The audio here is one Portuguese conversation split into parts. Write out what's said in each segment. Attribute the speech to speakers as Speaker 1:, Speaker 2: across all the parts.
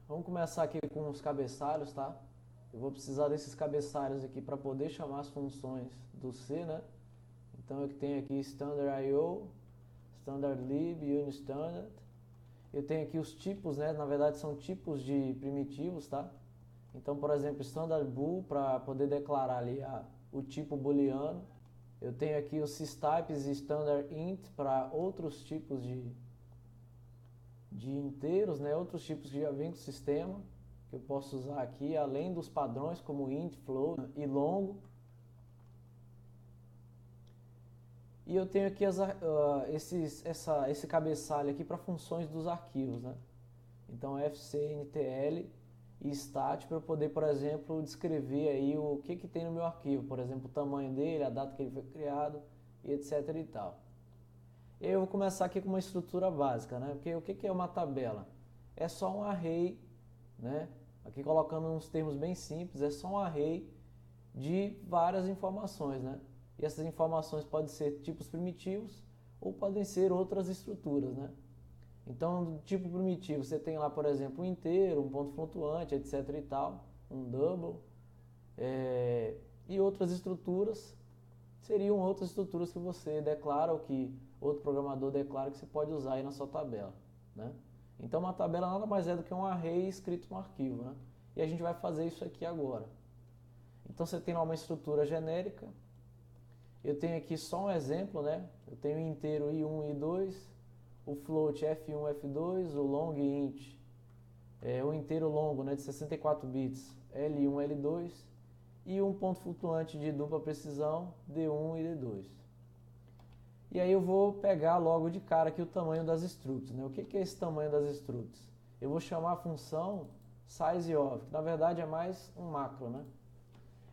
Speaker 1: Vamos começar aqui com os cabeçalhos, tá? Eu vou precisar desses cabeçalhos aqui para poder chamar as funções do C, né? Então eu tenho aqui standard IO, standard lib, unistandard. Eu tenho aqui os tipos, né? Na verdade são tipos de primitivos, tá? Então, por exemplo, standard bool para poder declarar ali o tipo booleano. Eu tenho aqui os systypes e standard int para outros tipos de inteiros, né? Outros tipos que já vem com o sistema, que eu posso usar aqui, além dos padrões como int, float e longo. E eu tenho aqui esse cabeçalho aqui para funções dos arquivos, né? Então fcntl e stat para eu poder, por exemplo, descrever aí o que tem no meu arquivo, por exemplo, o tamanho dele, a data que ele foi criado e etc e tal. Eu vou começar aqui com uma estrutura básica, né? Porque o que é uma tabela? É só um array, né? Aqui colocando uns termos bem simples, é só um array de várias informações, né? E essas informações podem ser tipos primitivos ou podem ser outras estruturas, né? Então, do tipo primitivo, você tem lá, por exemplo, um inteiro, um ponto flutuante, etc e tal, um double, e outras estruturas seriam outras estruturas que você declara ou que outro programador declara que você pode usar aí na sua tabela, né? Então uma tabela nada mais é do que um array escrito no arquivo, né? E a gente vai fazer isso aqui agora. Então você tem lá uma estrutura genérica. Eu tenho aqui só um exemplo, né? Eu tenho o inteiro i1 e i2, o float f1, f2, o long int, o inteiro longo, né, de 64 bits, L1, L2, e um ponto flutuante de dupla precisão, D1 e D2. E aí eu vou pegar logo de cara aqui o tamanho das structs, né? O que é esse tamanho das structs? Eu vou chamar a função sizeOf, que na verdade é mais um macro, né?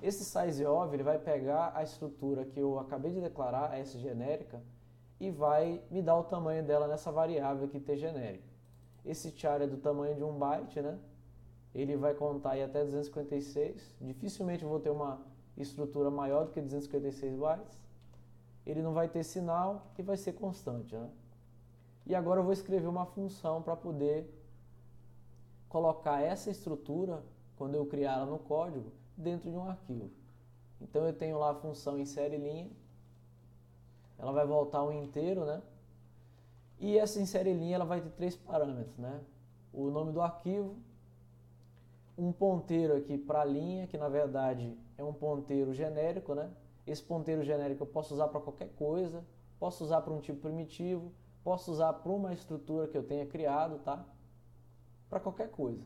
Speaker 1: Esse sizeOf ele vai pegar a estrutura que eu acabei de declarar, essa genérica, e vai me dar o tamanho dela nessa variável aqui t genérica. Esse char é do tamanho de 1 byte, né? Ele vai contar aí até 256. Dificilmente eu vou ter uma estrutura maior do que 256 bytes. Ele não vai ter sinal e vai ser constante, né? E agora eu vou escrever uma função para poder colocar essa estrutura, quando eu criar ela no código, dentro de um arquivo. Então eu tenho lá a função insere linha, ela vai voltar um inteiro, né? E essa insere linha ela vai ter três parâmetros, né? O nome do arquivo, um ponteiro aqui para a linha, que na verdade é um ponteiro genérico, né? Esse ponteiro genérico eu posso usar para qualquer coisa, posso usar para um tipo primitivo, posso usar para uma estrutura que eu tenha criado, tá? Para qualquer coisa.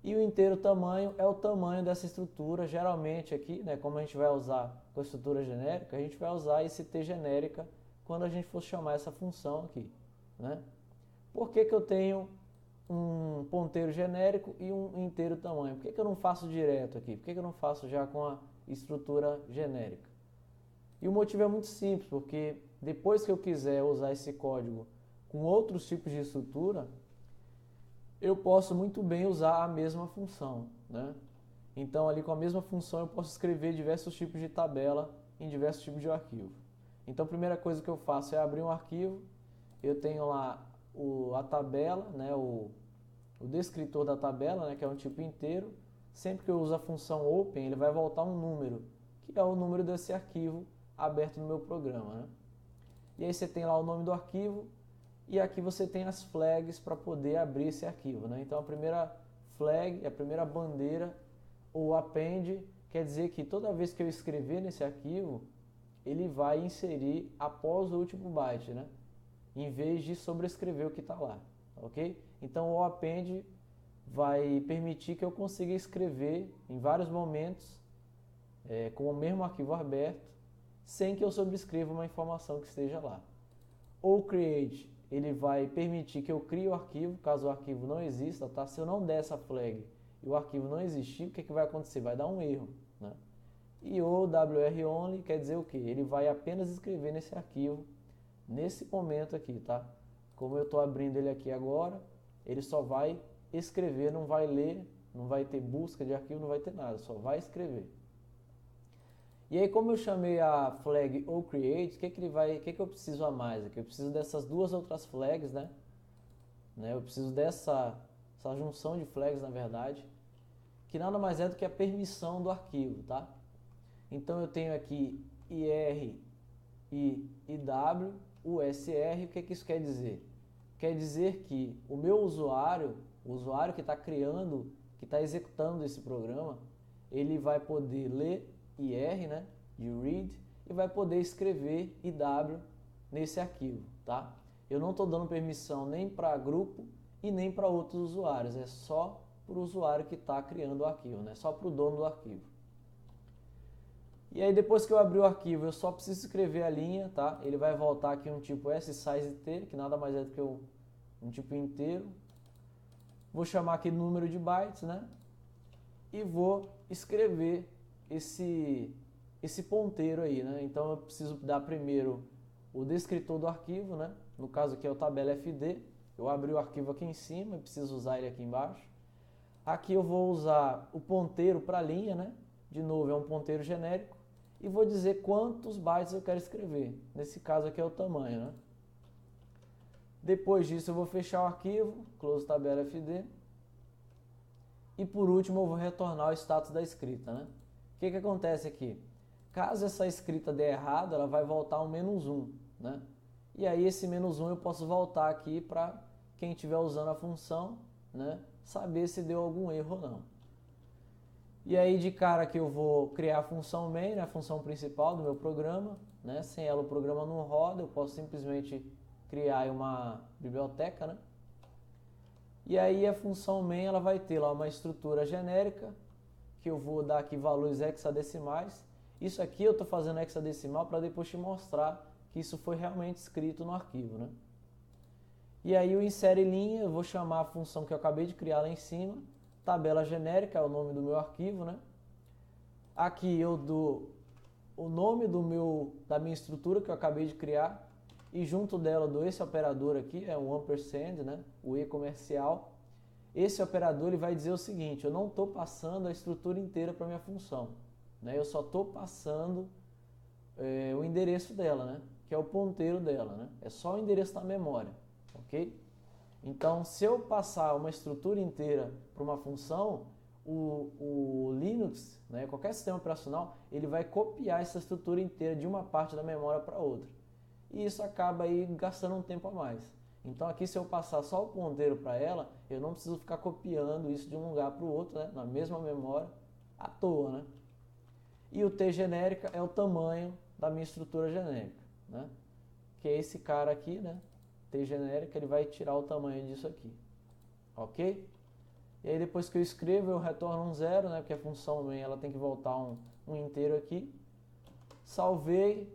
Speaker 1: E o inteiro tamanho é o tamanho dessa estrutura, geralmente aqui, né, como a gente vai usar com a estrutura genérica, a gente vai usar esse t genérica quando a gente for chamar essa função aqui, né? Por que eu tenho um ponteiro genérico e um inteiro tamanho? Por que eu não faço direto aqui? Por que eu não faço já com a estrutura genérica? E o motivo é muito simples, porque depois que eu quiser usar esse código com outros tipos de estrutura, eu posso muito bem usar a mesma função, né? Então ali com a mesma função eu posso escrever diversos tipos de tabela em diversos tipos de arquivo. Então a primeira coisa que eu faço é abrir um arquivo, eu tenho lá a tabela, né, o descritor da tabela, né, que é um tipo inteiro. Sempre que eu uso a função open, ele vai voltar um número, que é o número desse arquivo aberto no meu programa, né? E aí você tem lá o nome do arquivo, e aqui você tem as flags para poder abrir esse arquivo, né? Então a primeira flag, a primeira bandeira, ou append, quer dizer que toda vez que eu escrever nesse arquivo, ele vai inserir após o último byte, né? Em vez de sobrescrever o que está lá, ok? Então o append vai permitir que eu consiga escrever em vários momentos com o mesmo arquivo aberto, sem que eu sobrescreva uma informação que esteja lá. O create, ele vai permitir que eu crie o arquivo, caso o arquivo não exista, tá? Se eu não der essa flag e o arquivo não existir, o que vai acontecer? Vai dar um erro, né? E o wr-only quer dizer o quê? Ele vai apenas escrever nesse arquivo, nesse momento aqui, tá? Como eu estou abrindo ele aqui agora, ele só vai escrever, não vai ler, não vai ter busca de arquivo, não vai ter nada, só vai escrever. E aí, como eu chamei a flag oCreate, o que eu preciso a mais aqui? Eu preciso dessas duas outras flags, né? Eu preciso dessa essa junção de flags, na verdade, que nada mais é do que a permissão do arquivo, tá? Então eu tenho aqui IR, I, IW, USR. O que isso quer dizer? Quer dizer que o meu usuário, o usuário que está criando, que está executando esse programa, ele vai poder ler IR, né, de read, e vai poder escrever IW nesse arquivo, tá? Eu não estou dando permissão nem para grupo e nem para outros usuários, é só para o usuário que está criando o arquivo, né? Só para o dono do arquivo. E aí depois que eu abrir o arquivo, eu só preciso escrever a linha, tá? Ele vai voltar aqui um tipo size_t, que nada mais é do que um tipo inteiro. Vou chamar aqui número de bytes, né? E vou escrever esse ponteiro aí, né? Então eu preciso dar primeiro o descritor do arquivo, né? No caso aqui é o tabela fd. Eu abri o arquivo aqui em cima e preciso usar ele aqui embaixo. Aqui eu vou usar o ponteiro para a linha, né? De novo, é um ponteiro genérico. E vou dizer quantos bytes eu quero escrever. Nesse caso aqui é o tamanho, né? Depois disso eu vou fechar o arquivo, close tabela fd. E por último eu vou retornar o status da escrita, né? O que acontece aqui? Caso essa escrita der errado, ela vai voltar um -1, né? E aí esse -1 eu posso voltar aqui para quem estiver usando a função, né, saber se deu algum erro ou não. E aí de cara que eu vou criar a função main, né, a função principal do meu programa, né? Sem ela o programa não roda, eu posso simplesmente criar uma biblioteca, né? E aí a função main ela vai ter lá uma estrutura genérica, que eu vou dar aqui valores hexadecimais. Isso aqui eu estou fazendo hexadecimal para depois te mostrar que isso foi realmente escrito no arquivo, né? E aí o insere linha, eu vou chamar a função que eu acabei de criar lá em cima, tabela genérica é o nome do meu arquivo, né? Aqui eu dou o nome da minha estrutura que eu acabei de criar e junto dela eu dou esse operador aqui, é um ampersand, né? O E comercial. Esse operador ele vai dizer o seguinte, eu não estou passando a estrutura inteira para minha função, né? Eu só estou passando o endereço dela, né? Que é o ponteiro dela, né? É só o endereço da memória, ok? Então, se eu passar uma estrutura inteira para uma função, o Linux, né, qualquer sistema operacional, ele vai copiar essa estrutura inteira de uma parte da memória para outra. E isso acaba aí gastando um tempo a mais. Então aqui se eu passar só o ponteiro para ela, eu não preciso ficar copiando isso de um lugar para o outro, né, na mesma memória, à toa, né? E o T genérica é o tamanho da minha estrutura genérica, né? Que é esse cara aqui, né? T genérica, ele vai tirar o tamanho disso aqui, ok? E aí depois que eu escrevo, eu retorno um 0, né? Porque a função main, ela tem que voltar um inteiro aqui. Salvei.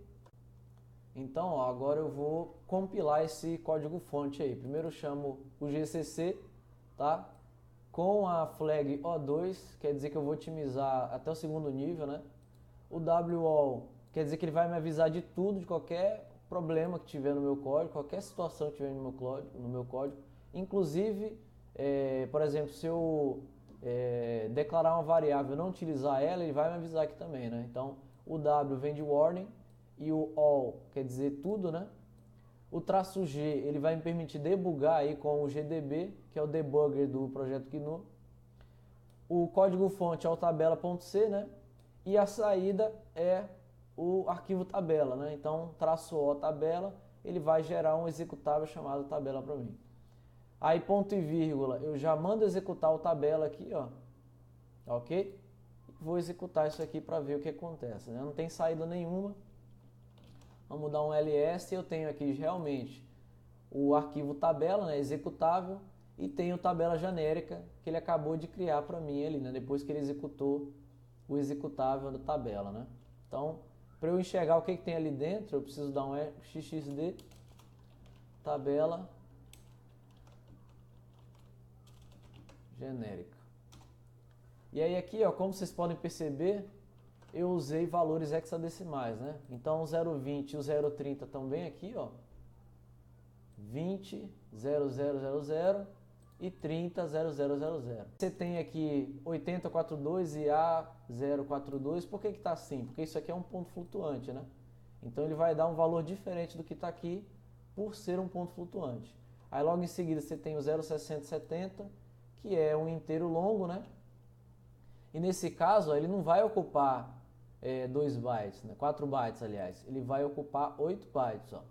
Speaker 1: Então, ó, agora eu vou compilar esse código-fonte aí. Primeiro eu chamo o GCC, tá? Com a flag O2, quer dizer que eu vou otimizar até o segundo nível, né? O WAL quer dizer que ele vai me avisar de tudo, de qualquer problema que tiver no meu código, qualquer situação que tiver no meu código. Inclusive, por exemplo, se eu declarar uma variável e não utilizar ela, ele vai me avisar aqui também, né? Então, o W vem de warning e o all quer dizer tudo, né? O traço G, ele vai me permitir debugar aí com o GDB, que é o debugger do projeto GNU. O código-fonte é o tabela.c, né? E a saída é o arquivo tabela, né? Então, traço O tabela, ele vai gerar um executável chamado tabela para mim. Aí, ponto e vírgula, eu já mando executar o tabela aqui, ó. Ok? Vou executar isso aqui para ver o que acontece, né? Não tem saída nenhuma. Vamos dar um ls, eu tenho aqui realmente o arquivo tabela, né, executável, e tenho tabela genérica que ele acabou de criar para mim ali, né, depois que ele executou o executável da tabela, né? Então, para eu enxergar o que tem ali dentro, eu preciso dar um xxd tabela genérica. E aí aqui, ó, como vocês podem perceber, eu usei valores hexadecimais, né? Então o 0,20 e o 0,30 estão bem aqui, ó. 20, 0000 e 30, 0000. Você tem aqui 8042 e A042. Por que está assim? Porque isso aqui é um ponto flutuante, né? Então ele vai dar um valor diferente do que está aqui por ser um ponto flutuante. Aí logo em seguida você tem o 06070, que é um inteiro longo, né? E nesse caso, ó, ele não vai ocupar 2 bytes, né? 4 bytes, aliás. Ele vai ocupar 8 bytes, ó.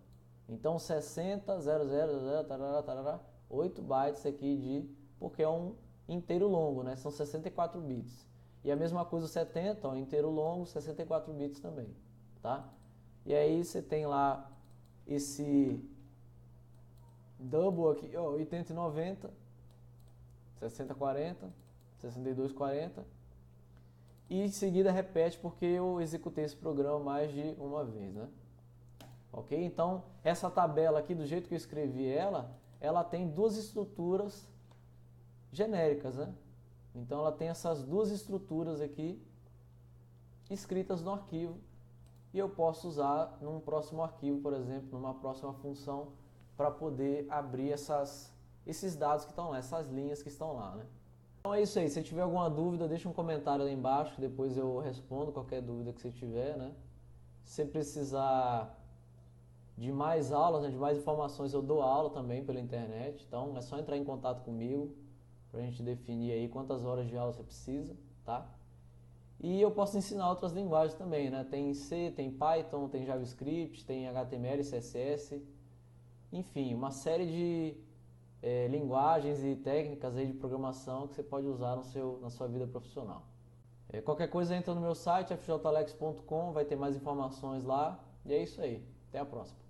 Speaker 1: Então, 60, 00, 00, tarará, tarará, 8 bytes aqui porque é um inteiro longo, né? São 64 bits. E a mesma coisa o 70, ó, inteiro longo, 64 bits também, tá? E aí você tem lá esse double aqui, ó, 80 e 90, 60 40, 62 40. E em seguida repete porque eu executei esse programa mais de uma vez, né? Ok? Então, essa tabela aqui, do jeito que eu escrevi ela tem duas estruturas genéricas, né? Então, ela tem essas duas estruturas aqui escritas no arquivo e eu posso usar num próximo arquivo, por exemplo, numa próxima função, para poder abrir esses dados que estão lá, essas linhas que estão lá, né? Então é isso aí, se tiver alguma dúvida, deixa um comentário aí embaixo, que depois eu respondo qualquer dúvida que você tiver, né? Se você precisar de mais aulas, né, de mais informações, eu dou aula também pela internet, então é só entrar em contato comigo pra gente definir aí quantas horas de aula você precisa, tá? E eu posso ensinar outras linguagens também, né? Tem C, tem Python, tem JavaScript, tem HTML, CSS, enfim, uma série de linguagens e técnicas aí de programação que você pode usar na sua vida profissional. Qualquer coisa entra no meu site, fjalex.com, vai ter mais informações lá. E é isso aí. Até a próxima.